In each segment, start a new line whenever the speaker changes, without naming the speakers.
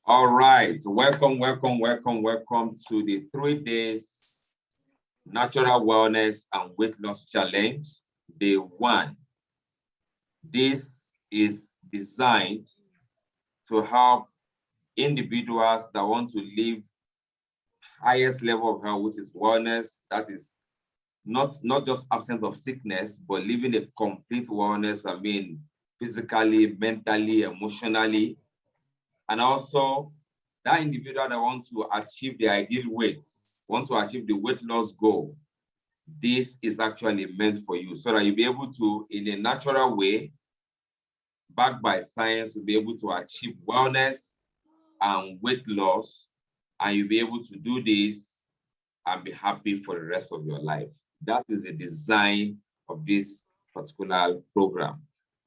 All right, welcome to the 3 days Natural Wellness and Weight Loss Challenge, day 1. This is designed to help individuals that want to live highest level of health, which is wellness, that is not just absence of sickness, but living a complete wellness, physically, mentally, emotionally, and also that individual that want to achieve the ideal weight, want to achieve the weight loss goal. This is actually meant for you so that you'll be able to, in a natural way, backed by science, you'll be able to achieve wellness and weight loss, and you'll be able to do this and be happy for the rest of your life. That is the design of this particular program.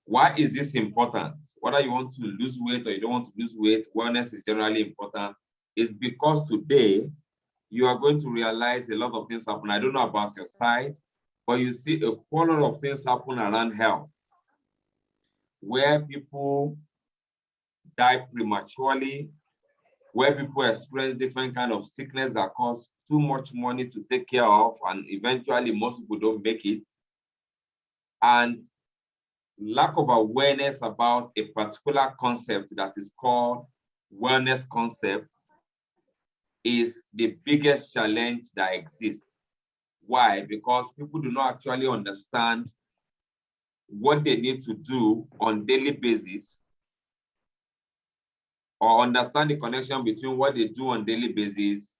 Why is this important? Whether you want to lose weight or you don't want to lose weight, wellness is generally important. It's because today you are going to realize a lot of things happen. I don't know about your side, but you see a whole lot of things happen around health, where people die prematurely, where people experience different kind of sickness that cost too much money to take care of, and eventually most people don't make it. And lack of awareness about a particular concept that is called wellness concept is the biggest challenge that exists. Why? Because people do not actually understand what they need to do on daily basis, or understand the connection between what they do on daily basis,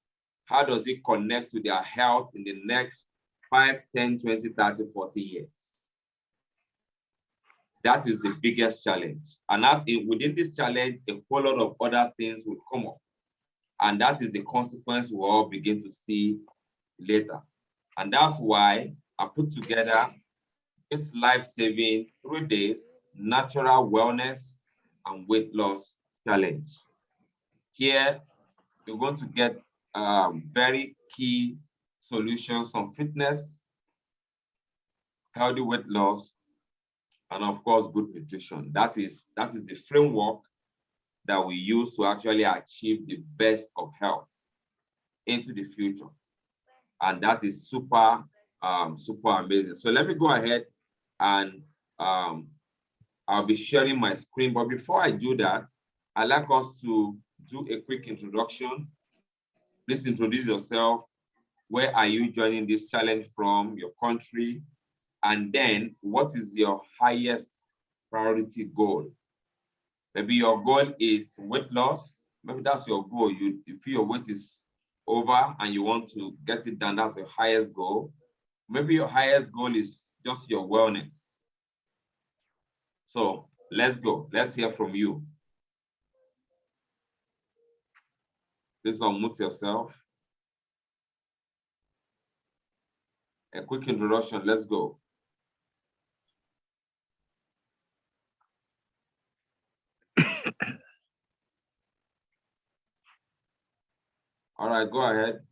how does it connect to their health in the next 5, 10, 20, 30, 40 years. That is the biggest challenge. And within this challenge, a whole lot of other things will come up. And that is the consequence we'll all begin to see later. And that's why I put together this life-saving 3 days natural wellness and weight loss challenge. Here, you're going to get very key solutions on fitness, healthy weight loss, and of course, good nutrition. That is the framework that we use to actually achieve the best of health into the future. And that is super amazing. So let me go ahead and I'll be sharing my screen. But before I do that, I'd like us to do a quick introduction. Please introduce yourself. Where are you joining this challenge from, your country? And then what is your highest priority goal? Maybe your goal is weight loss. Maybe that's your goal. You feel your weight is over and you want to get it done. That's your highest goal. Maybe your highest goal is just your wellness. So let's go. Let's hear from you. Please unmute yourself. A quick introduction. Let's go. All right, go ahead.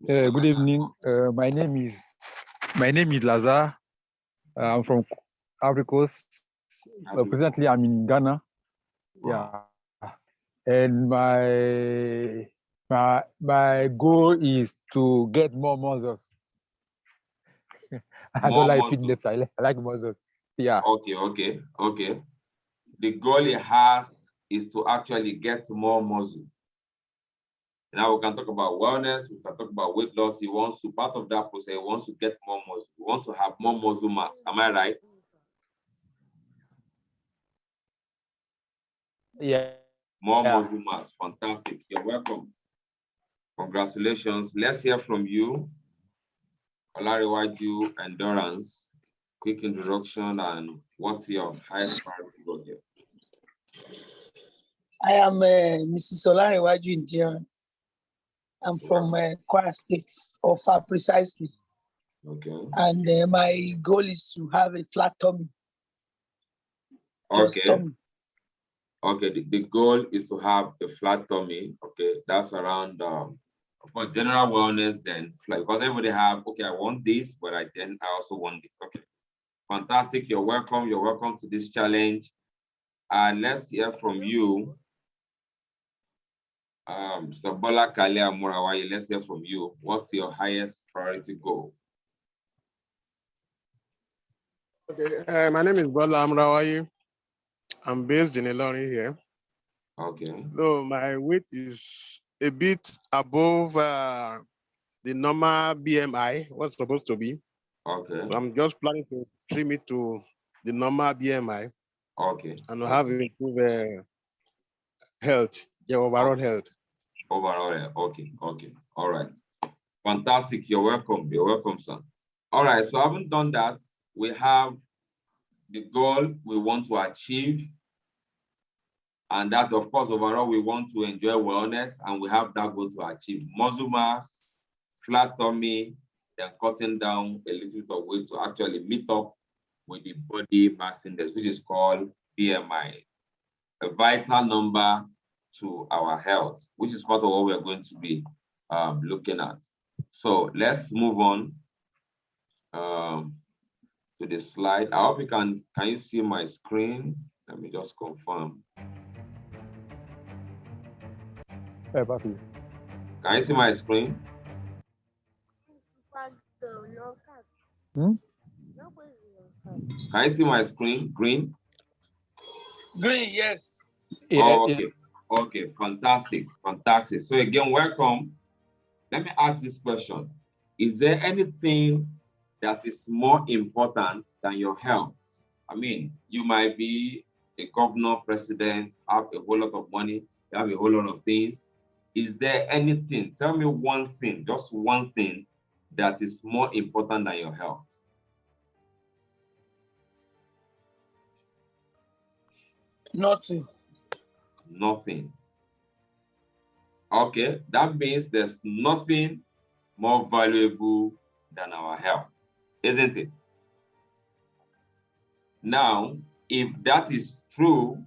Good evening. My name is Lazar. I'm from Ivory Coast. Presently, I'm in Ghana.
Wow.
Yeah, and my goal is to get more muscles. I don't like
muscles.
fitness. I like muscles. Yeah.
Okay. The goal it has is to actually get more muscle. Now we can talk about wellness, we can talk about weight loss. He wants to, part of that process, he wants to get more muscle. We want to have more muscle mass. Am I right?
Yeah.
More muscle mass. Fantastic. You're welcome. Congratulations. Let's hear from you. Olariwaju Endurance. Quick introduction and what's your highest priority goal here?
I am Mrs. Olariwaju Endurance. I'm from Kwara State, or far precisely.
Okay.
And my goal is to have a flat tummy.
Okay.
Tummy.
Okay, the goal is to have a flat tummy. Okay, that's around For general wellness, then, like, because everybody have, okay, I want this, but I also want this. Okay, fantastic. You're welcome. You're welcome to this challenge. And let's hear from you. Sabola Kalia Murawai, let's hear from you. What's your highest priority goal?
Okay, my name is Bola Amrawai. I'm based in Ilorin here.
Okay.
Though my weight is a bit above the normal BMI, what's supposed to be.
Okay.
I'm just planning to trim it to the normal BMI.
Okay.
And have improved health, your overall health.
Overall, okay. All right. Fantastic. You're welcome. You're welcome, sir. All right. So having done that, we have the goal we want to achieve. And that, of course, overall, we want to enjoy wellness, and we have that goal to achieve muscle mass, flat tummy, then cutting down a little bit of weight to actually meet up with the body mass index, which is called BMI, a vital number to our health, which is part of what we're going to be looking at. So let's move on to the slide. I hope you can you see my screen? Let me just confirm. Can you see my screen? Can you see my screen? Green?
Green, yes.
Oh, okay. Okay, fantastic. Fantastic. So again, welcome. Let me ask this question. Is there anything that is more important than your health? I mean, you might be a governor, president, have a whole lot of money, you have a whole lot of things. Is there anything, tell me one thing, just one thing that is more important than your health?
Nothing.
Nothing. Okay, that means there's nothing more valuable than our health, isn't it? Now, if that is true,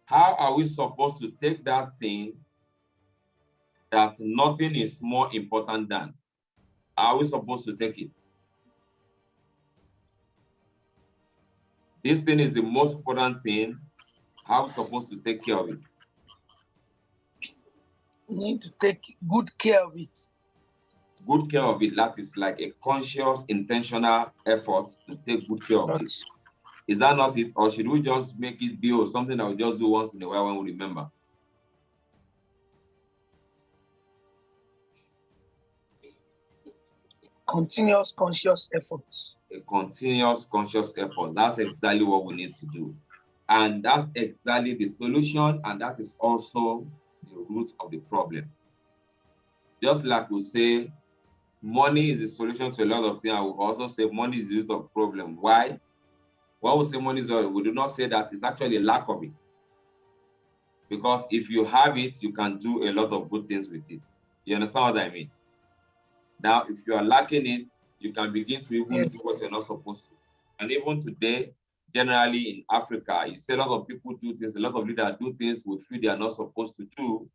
how are we supposed to take that thing that nothing is more important than? How are we supposed to take it? This thing is the most important thing. How are we supposed to take care of it?
You need to take good care of it.
Good care of it, that is like a conscious, intentional effort to take good care of it. Is that not it? Or should we just make it be something that we just do once in a while when we remember?
Continuous conscious efforts.
A continuous conscious effort. That's exactly what we need to do. And that's exactly the solution. And that is also the root of the problem. Just like we say, money is the solution to a lot of things. I will also say money is the root of the problem. Why? When we say money is, we do not say that it's actually a lack of it. Because if you have it, you can do a lot of good things with it. You understand what I mean? Now, if you are lacking it, you can begin to even do what you're not supposed to. And even today, generally in Africa, you see a lot of people do things, a lot of leaders do things we feel they are not supposed to do.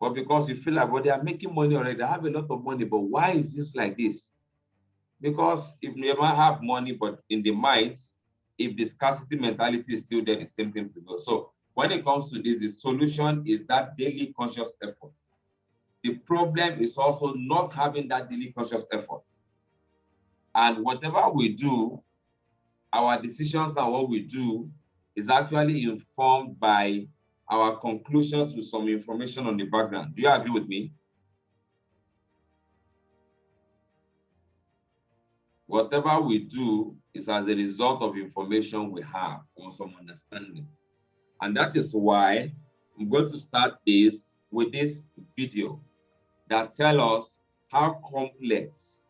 But because you feel like, well, they are making money already, they have a lot of money, but why is this like this? Because if you ever have money, but in the mind, if the scarcity mentality is still there, the same thing to go. So when it comes to this, the solution is that daily conscious effort. The problem is also not having that daily conscious effort. And whatever we do, our decisions and what we do is actually informed by our conclusions with some information on the background. Do you agree with me? Whatever we do is as a result of information we have or some understanding. And that is why I'm going to start this with this video that tells us how complex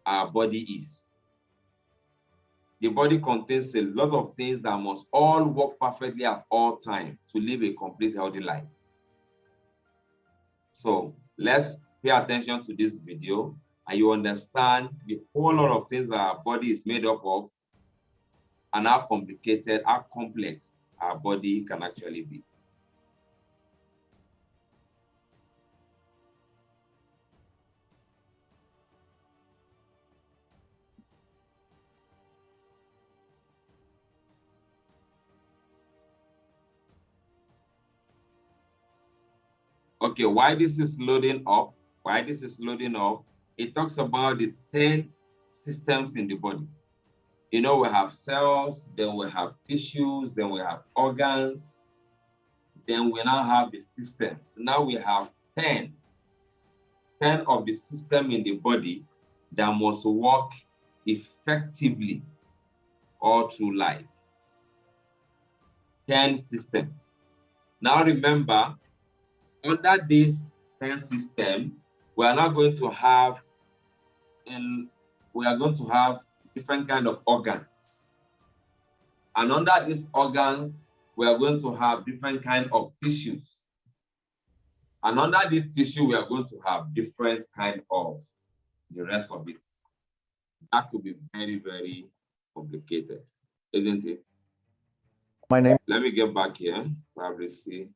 our body is. The body contains a lot of things that must all work perfectly at all times to live a complete healthy life. So let's pay attention to this video and you understand the whole lot of things that our body is made up of and how complicated, how complex our body can actually be. Okay, why this is loading up? It talks about the 10 systems in the body. You know, we have cells, then we have tissues, then we have organs, then we now have the systems. Now we have 10 of the system in the body that must work effectively all through life. 10 systems. Now remember, under this 10 system, we are not going to have different kind of organs. And under these organs, we are going to have different kind of tissues. And under this tissue, we are going to have different kind of the rest of it. That could be very, very complicated, isn't it? Let me get back here, probably see.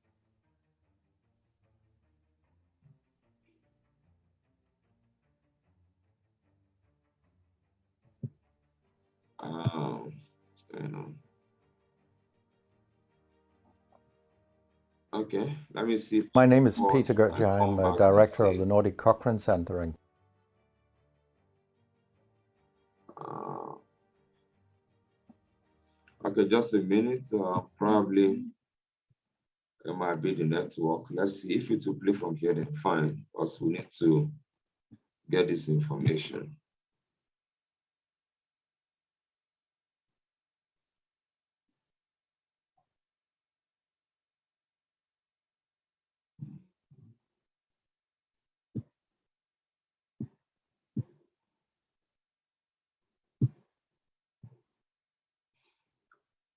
Okay, let me see.
My name is Peter Goetje. I'm a director of the Nordic Cochrane Center.
Okay, just a minute. Probably it might be the network. Let's see if it will play from here, then fine. Because we need to get this information.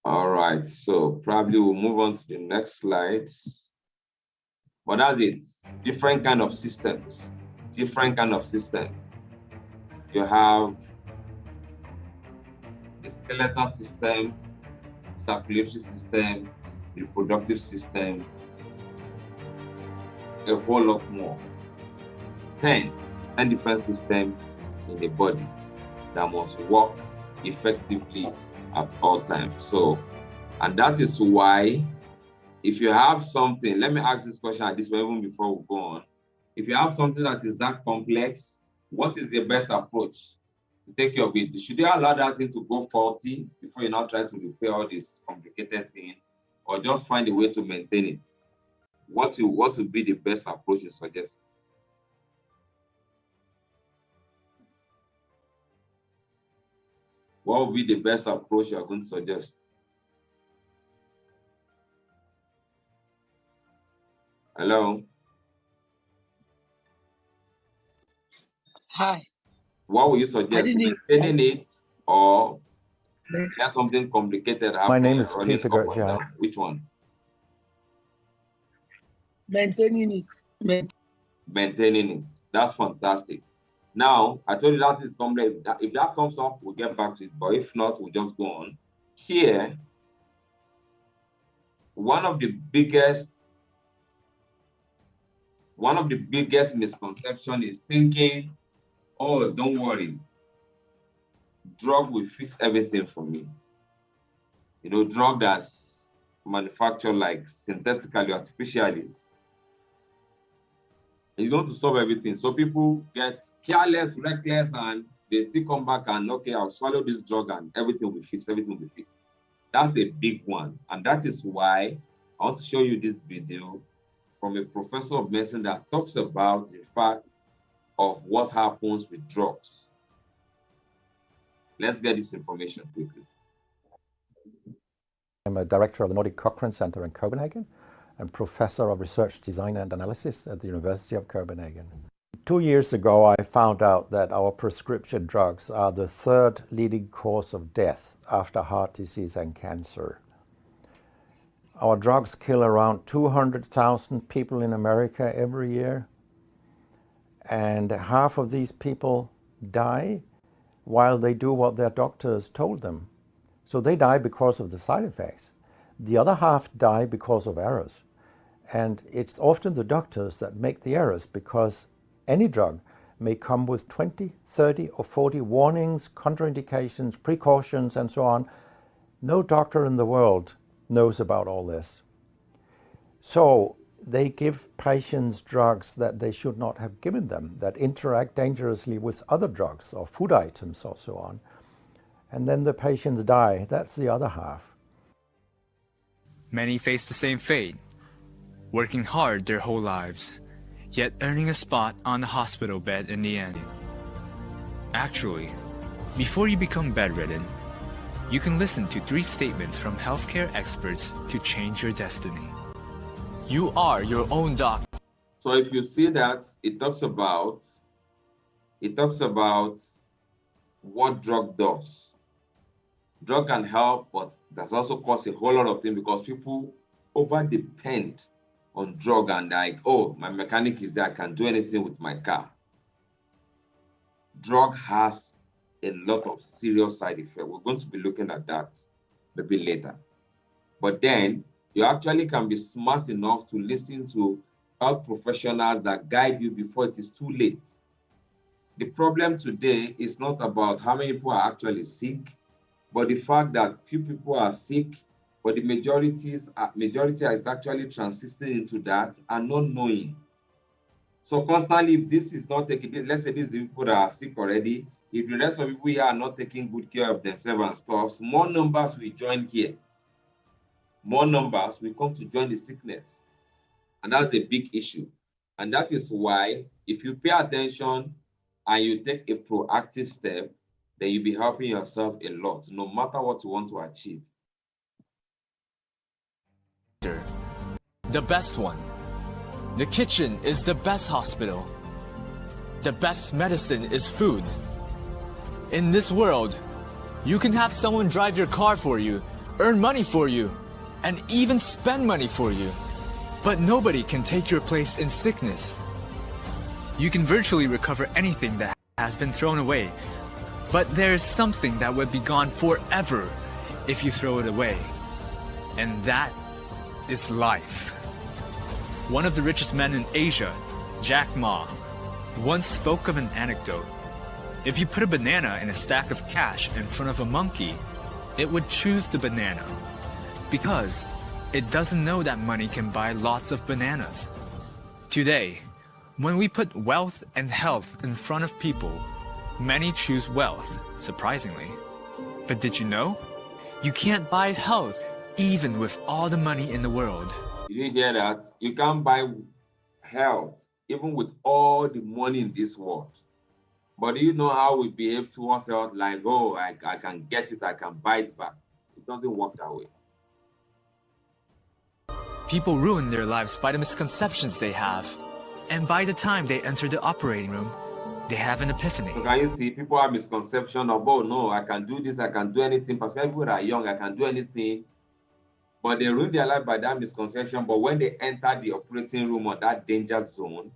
All right, so probably we'll move on to the next slide. But that's it. Different kind of systems. Different kind of system. You have the skeletal system, circulatory system, reproductive system, a whole lot more. 10 different systems in the body that must work effectively at all times. So, and that is why if you have something, let me ask this question at this point even before we go on. If you have something that is that complex, what is the best approach to take care of it? Should you allow that thing to go faulty before you now try to repair all this complicated thing, or just find a way to maintain it? What would be the best approach you suggest? What would be the best approach you are going to suggest? Hello?
Hi.
What would you suggest? Maintaining it, or there's something complicated happening?
My name is Peter Goetje.
Which one?
Maintaining it.
Maintaining it. That's fantastic. Now, I told you that is complex. If that comes up, we'll get back to it. But if not, we'll just go on. Here, one of the biggest misconceptions is thinking, oh, don't worry, drug will fix everything for me. You know, drug that's manufactured like synthetically, artificially, it's going to solve everything. So people get careless, reckless, and they still come back and, okay, I'll swallow this drug and everything will be fixed, everything will be fixed. That's a big one. And that is why I want to show you this video from a professor of medicine that talks about the fact of what happens with drugs. Let's get this information quickly.
I'm a director of the Nordic Cochrane Center in Copenhagen and professor of research design and analysis at the University of Copenhagen. 2 years ago, I found out that our prescription drugs are the third leading cause of death after heart disease and cancer. Our drugs kill around 200,000 people in America every year, and half of these people die while they do what their doctors told them. So they die because of the side effects. The other half die because of errors. And it's often the doctors that make the errors, because any drug may come with 20, 30, or 40 warnings, contraindications, precautions, and so on. No doctor in the world knows about all this. So they give patients drugs that they should not have given them, that interact dangerously with other drugs or food items or so on. And then the patients die. That's the other half.
Many face the same fate, working hard their whole lives, yet earning a spot on the hospital bed in the end. Actually, before you become bedridden, you can listen to 3 statements from healthcare experts to change your destiny. You are your own doctor.
So if you see that, it talks about what drug does. Drug can help, but that's also cause a whole lot of things because people over depend on drug and like, oh, my mechanic is there, I can do anything with my car. Drug has a lot of serious side effects. We're going to be looking at that maybe later. But then you actually can be smart enough to listen to health professionals that guide you before it is too late. The problem today is not about how many people are actually sick, but the fact that few people are sick, but the majority is actually transitioning into that and not knowing. So constantly, if this is not taking, let's say these people that are sick already, if the rest of people here are not taking good care of themselves and stuff, more numbers will join here. More numbers will come to join the sickness. And that's a big issue. And that is why if you pay attention and you take a proactive step, then you'll be helping yourself a lot, no matter what you want to achieve.
The best one. The kitchen is the best hospital. The best medicine is food. In this world, you can have someone drive your car for you, earn money for you, and even spend money for you. But nobody can take your place in sickness. You can virtually recover anything that has been thrown away, but there is something that would be gone forever if you throw it away. And that is life. One of the richest men in Asia, Jack Ma, once spoke of an anecdote. If you put a banana in a stack of cash in front of a monkey, it would choose the banana because it doesn't know that money can buy lots of bananas. Today, when we put wealth and health in front of people, many choose wealth, surprisingly. But did you know? You can't buy health even with all the money in the world.
Did you hear that? You can't buy health even with all the money in this world. But do you know how we behave towards health? Like, oh, I can get it, I can buy it back. It doesn't work that way.
People ruin their lives by the misconceptions they have. And by the time they enter the operating room, they have an epiphany.
So can you see, people have misconception of, oh, no, I can do this, I can do anything. Because people are young, I can do anything. But they ruin their life by that misconception. But when they enter the operating room or that danger zone,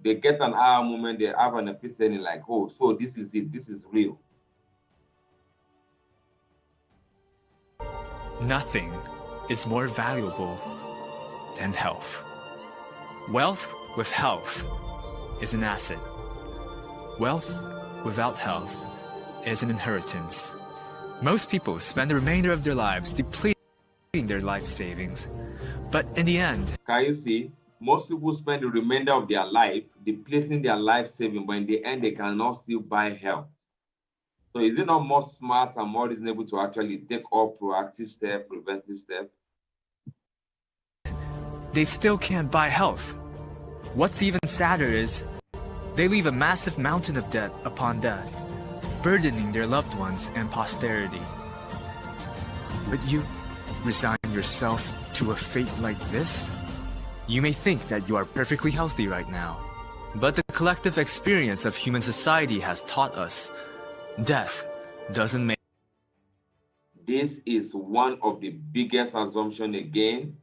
they get an aha moment, they have an epiphany like, oh, so this is it, this is real.
Nothing is more valuable than health. Wealth with health is an asset. Wealth without health is an inheritance. Most people spend the remainder of their lives depleting their life savings. But in the end,
can you see? Most people spend the remainder of their life depleting their life saving, but in the end, they cannot still buy health. So is it not more smart and more reasonable to actually take all proactive steps, preventive steps?
they still can't buy health. What's even sadder is they leave a massive mountain of debt upon death, burdening their loved ones and posterity. But you resign yourself to a fate like this? You may think that you are perfectly healthy right now, but the collective experience of human society has taught us death doesn't make.
This is one of the biggest assumptions again.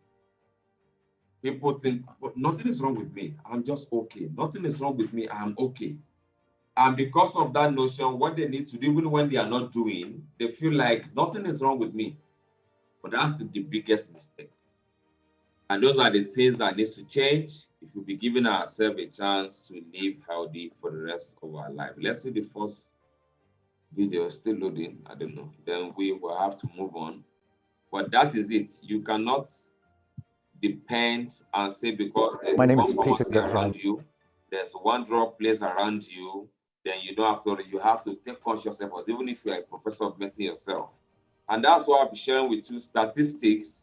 People think, but nothing is wrong with me. I'm just okay. Nothing is wrong with me. I'm okay. And because of that notion, what they need to do, even when they are not doing, they feel like nothing is wrong with me. But that's the biggest mistake. And those are the things that need to change if we'll be giving ourselves a chance to live healthy for the rest of our life. Let's see the first video still loading. I don't know. Then we will have to move on. But that is it. You cannot depend and say because there's
My name
one
is Peter
pharmacy
Gurjan.
around you, there's one drug place around you, then you don't have to, you have to take conscious effort, even if you're a professor of medicine yourself. And that's why I'll be sharing with you statistics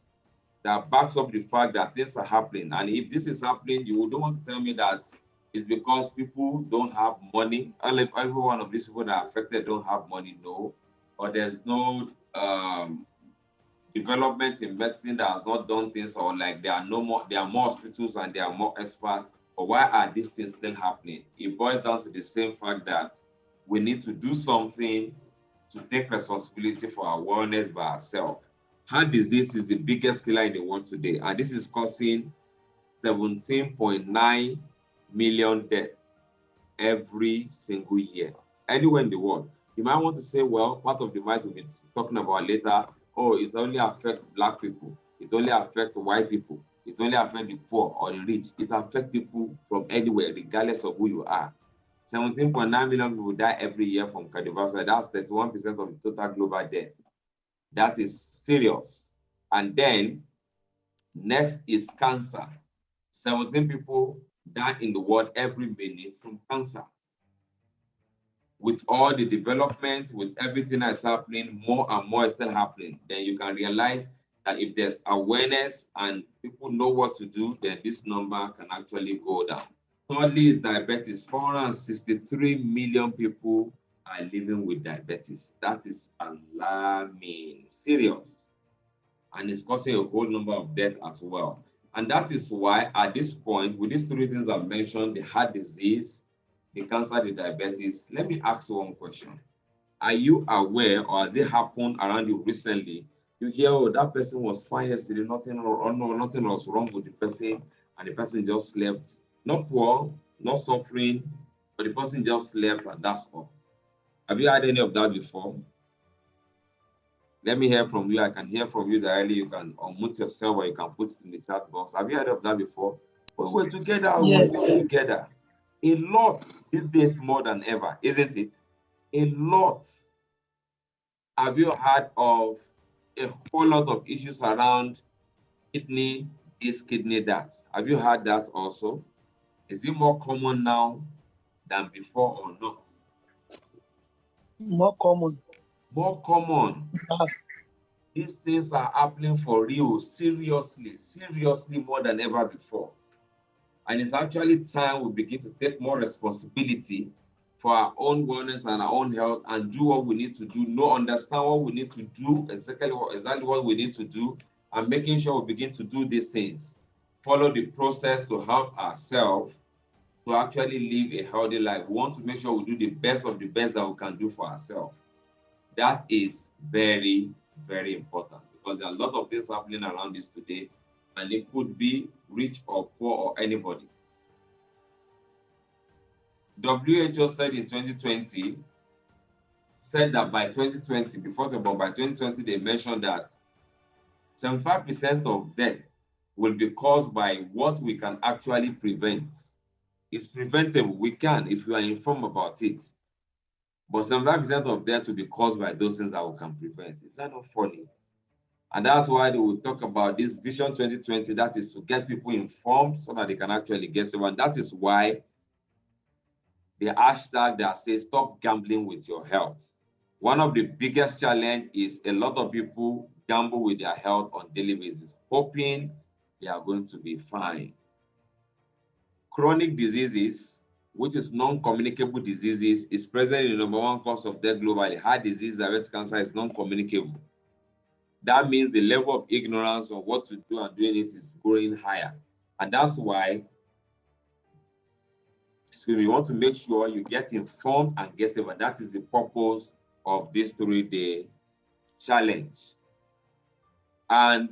that backs up the fact that things are happening. And if this is happening, you don't want to tell me that it's because people don't have money. Every one of these people that are affected don't have money, no. Or there's no development in medicine that has not done things, or like there are more hospitals and there are more experts. But why are these things still happening? It boils down to the same fact that we need to do something to take responsibility for our wellness by ourselves. Heart disease is the biggest killer in the world today, and this is causing 17.9 million deaths every single year, anywhere in the world. You might want to say, well, part of the might we'll be talking about later, oh, it only affects Black people, it only affects white people, it only affects the poor or the rich. It affects people from anywhere, regardless of who you are. 17.9 million people die every year from cardiovascular. That's 31% of the total global death. That is serious. And then next is cancer. 17 people die in the world every minute from cancer. With all the development, with everything that's happening, more and more is still happening. Then you can realize that if there's awareness and people know what to do, then this number can actually go down. Thirdly is diabetes. 463 million people are living with diabetes. That is alarming, serious. And it's causing a whole number of deaths as well. And that is why at this point, with these three things I've mentioned, the heart disease, the cancer, the diabetes, let me ask you one question. Are you aware, or has it happened around you recently? You hear, oh, that person was fine yesterday, nothing was wrong with the person, and the person just slept. Not poor, not suffering, but the person just slept, and that's all. Have you had any of that before? Let me hear from you. I can hear from you directly. You can unmute yourself, or you can put it in the chat box. Have you heard of that before? We were together, we were
Yes.
together. A lot these days more than ever, isn't it? A lot. Have you heard of a whole lot of issues around kidney this, kidney that? Have you heard that also? Is it more common now than before or not?
More common.
More common. These things are happening for real, seriously more than ever before. And it's actually time we begin to take more responsibility for our own wellness and our own health, and do what we need to do, understand what we need to do, exactly what we need to do, and making sure we begin to do these things. Follow the process to help ourselves to actually live a healthy life. We want to make sure we do the best of the best that we can do for ourselves. That is very, very important, because there are a lot of things happening around this today, and it could be rich or poor or anybody. WHO said in 2020, said that by 2020, by 2020, they mentioned that 75% of death will be caused by what we can actually prevent. It's preventable. We can, if we are informed about it. But 75% of death will be caused by those things that we can prevent. Is that not funny? And that's why they will talk about this Vision 2020, that is to get people informed so that they can actually get saved. And that is why the hashtag that says stop gambling with your health. One of the biggest challenge is a lot of people gamble with their health on daily basis, hoping they are going to be fine. Chronic diseases, which is non-communicable diseases, is present in the #1 cause of death globally. Heart disease, diabetes, cancer is non-communicable. That means the level of ignorance of what to do and doing it is growing higher. And that's why we want to make sure you get informed and get safe. And that is the purpose of this 3-day challenge. And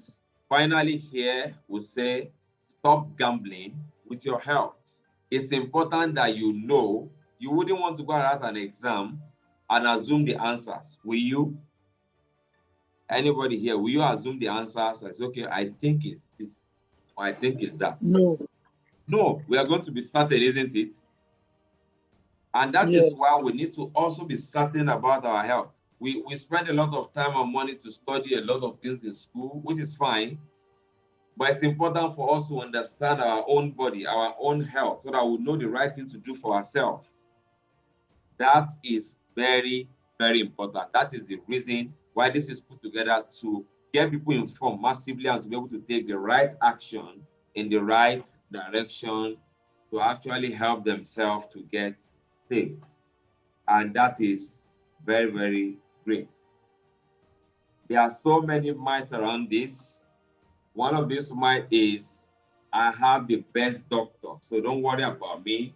finally here, we say, stop gambling with your health. It's important that you know, you wouldn't want to go and write an exam and assume the answers. Will you? Anybody here, will you assume the answers? I say, okay, I think it's this, or I think it's that.
No.
No, we are going to be certain, isn't it? And that is why we need to also be certain about our health. We spend a lot of time and money to study a lot of things in school, which is fine. But it's important for us to understand our own body, our own health, so that we know the right thing to do for ourselves. That is very, very important. That is the reason why this is put together, to get people informed massively and to be able to take the right action in the right direction to actually help themselves to get saved. And that is very, very great. There are so many myths around this. One of these myths is, I have the best doctor, so don't worry about me.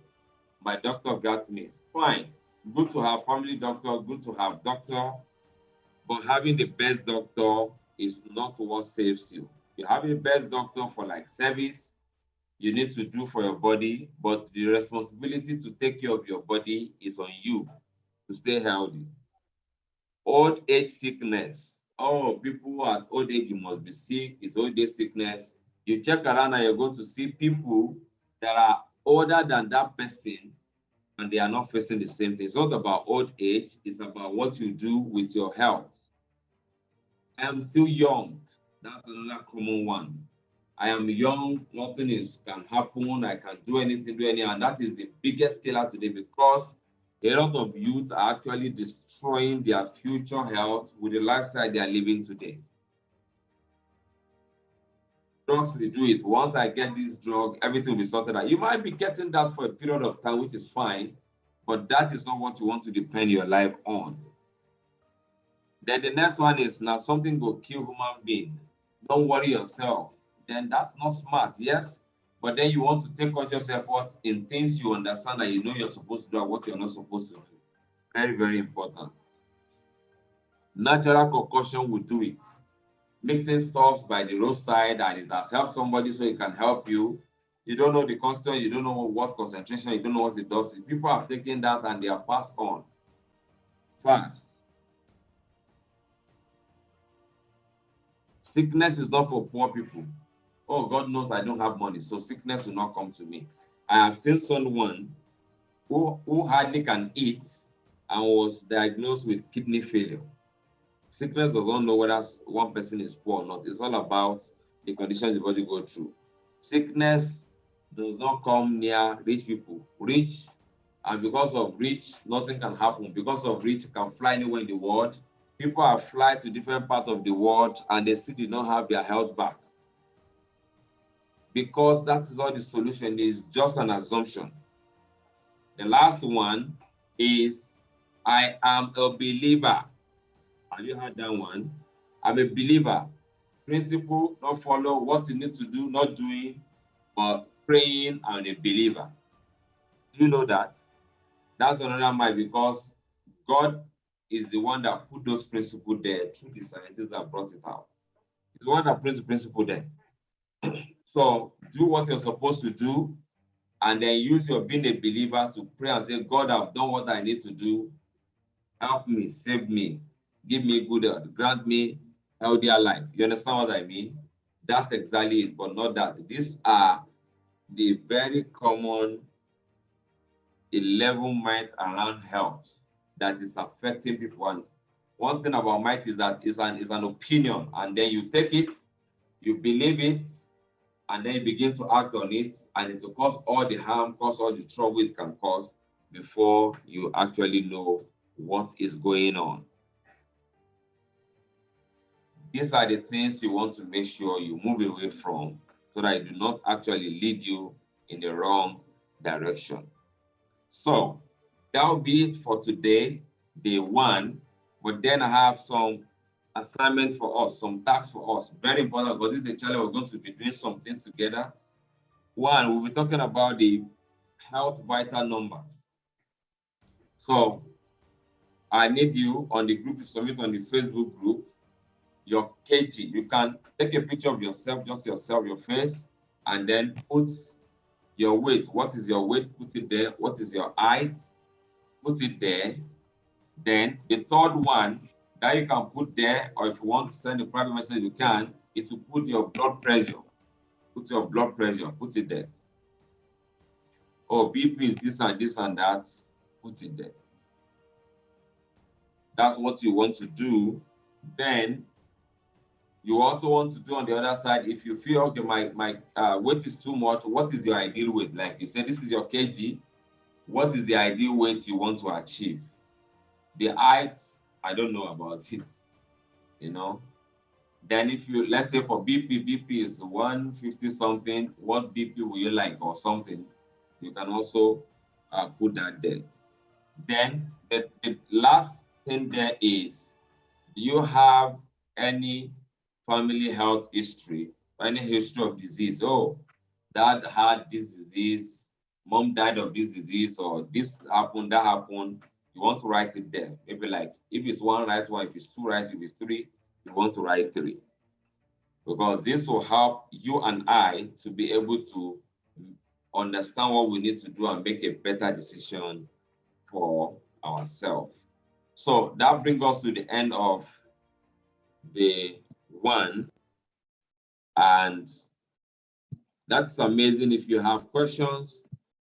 My doctor got me. Fine. Good to have family doctor, good to have doctor, but having the best doctor is not what saves you. You have the best doctor for like service you need to do for your body, but the responsibility to take care of your body is on you to stay healthy. Old age sickness. Oh, people at old age, you must be sick. It's old age sickness. You check around and you're going to see people that are older than that person and they are not facing the same thing. It's not about old age, it's about what you do with your health. I'm still young. That's another common one. I am young, nothing is can happen, I can do anything, and that is the biggest killer today, because a lot of youth are actually destroying their future health with the lifestyle they are living today. Drugs will do it. Once I get this drug, everything will be sorted out. You might be getting that for a period of time, which is fine, but that is not what you want to depend your life on. Then the next one is, now something will kill human being. Don't worry yourself. Then that's not smart, yes? But then you want to take conscious effort in things you understand that you know you're supposed to do and what you're not supposed to do. Very, very important. Natural concussion will do it. Mixing stuffs by the roadside and it has helped somebody so it can help you. You don't know the concentration, you don't know what concentration, you don't know what it does. People have taken that and they are passed on fast. Sickness is not for poor people. Oh, God knows I don't have money, so sickness will not come to me. I have seen someone who hardly can eat and was diagnosed with kidney failure. Sickness does not know whether one person is poor or not. It's all about the conditions the body go through. Sickness does not come near rich people. Rich, and because of rich, nothing can happen. Because of rich, you can fly anywhere in the world. People have fly to different parts of the world and they still do not have their health back. Because that is all the solution is, just an assumption. The last one is, I am a believer. Have you heard that one? I'm a believer. Principle, not follow what you need to do, not doing, but praying and a believer. Do you know that? That's another mind, because God is the one that put those principles there through the scientists that brought it out. He's the one that put the principle there. So do what you're supposed to do, and then use your being a believer to pray and say, God, I've done what I need to do. Help me, save me, give me good health, grant me healthier life. You understand what I mean? That's exactly it, but not that. These are the very common 11 myths around health that is affecting people. And one thing about might is that it's an opinion, and then you take it, you believe it, and then you begin to act on it, and it will cause all the harm, cause all the trouble it can cause before you actually know what is going on. These are the things you want to make sure you move away from so that it do not actually lead you in the wrong direction. So that will be it for today, day one. But then I have some assignment for us, some tasks for us. Very important, because this is a challenge. We're going to be doing some things together. One, we'll be talking about the health vital numbers. So I need you on the group, you submit on the Facebook group, your kg. You can take a picture of yourself, just yourself, your face, and then put your weight. What is your weight? Put it there. What is your height? Put it there. Then the third one that you can put there, or if you want to send a private message, you can, is to put your blood pressure. Put your blood pressure, put it there. Oh, BP is this and that, put it there. That's what you want to do. Then You also want to do on the other side, if you feel, okay, my weight is too much, what is your ideal weight? Like you said, this is your kg. What is the ideal weight you want to achieve? The height, I don't know about it, you know. Then if you, let's say for BP is 150 something, what BP will you like or something? You can also put that there. Then the last thing there is, do you have any family health history, any history of disease? Oh, dad had this disease, mom died of this disease, or this happened, that happened. You want to write it there. Maybe like, if it's one, write one. If it's two, write. If it's three, you want to write three. Because this will help you and I to be able to understand what we need to do and make a better decision for ourselves. So that brings us to the end of the one. And that's amazing. If you have questions,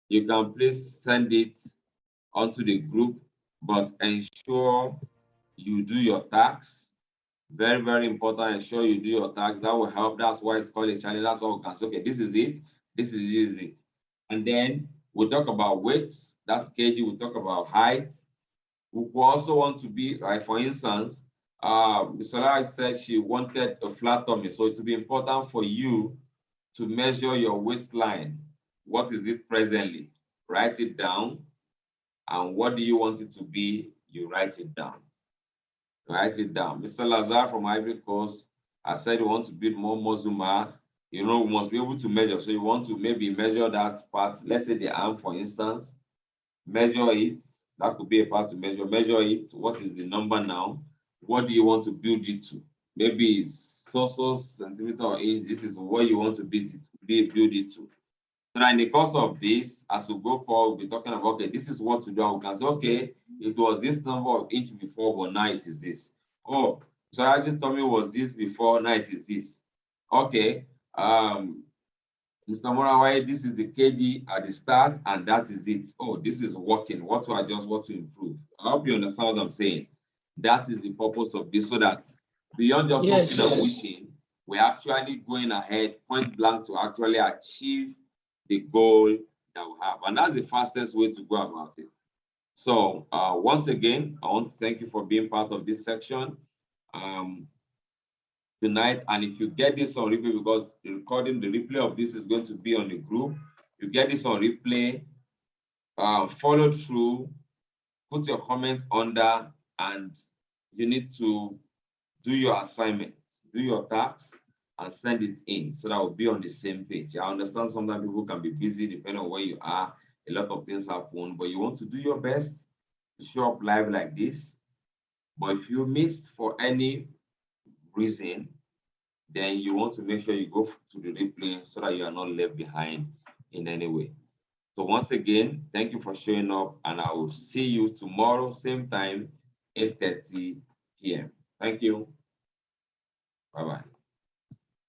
you can please send it onto the group, but ensure you do your tasks. Very, very important. Ensure you do your tasks. That will help. That's why it's called a challenge. That's all we can say. Okay, this is it. This is it. And then we'll talk about weights. That's kg. We'll talk about height. We also want to be, like, for instance, Ms. Solara said she wanted a flat tummy. So it will be important for you to measure your waistline. What is it presently? Write it down. And what do you want it to be? You write it down. Write it down. Mr. Lazar from Ivory Coast, I said you want to build more muscle mass. You know, we must be able to measure. So you want to maybe measure that part. Let's say the arm, for instance. Measure it. That could be a part to measure. Measure it. What is the number now? What do you want to build it to? Maybe it's so centimeter or inch. This is what you want to build it to. So in the course of this, as we go forward, we'll be talking about, okay, this is what to do. We can say, okay, it was this number of inch before, but now it is this. Oh, so I just told me was this before, now it is this. Okay, Mr. Morawai, this is the kg at the start, and that is it. Oh, this is working. What to adjust, what to improve. I hope you understand what I'm saying. That is the purpose of this, so that beyond just hoping and wishing, we're actually going ahead, point blank, to actually achieve the goal that we have. And that's the fastest way to go about it. So once again, I want to thank you for being part of this section tonight. And if you get this on replay, because the replay of this is going to be on the group, you get this on replay, follow through, put your comments under, and you need to do your assignment, do your tasks, and send it in, so that we'll be on the same page. I understand sometimes people can be busy depending on where you are. A lot of things happen, but you want to do your best to show up live like this. But if you missed for any reason, then you want to make sure you go to the replay so that you are not left behind in any way. So once again, thank you for showing up, and I will see you tomorrow, same time, 8:30 p.m. Thank you. Bye-bye.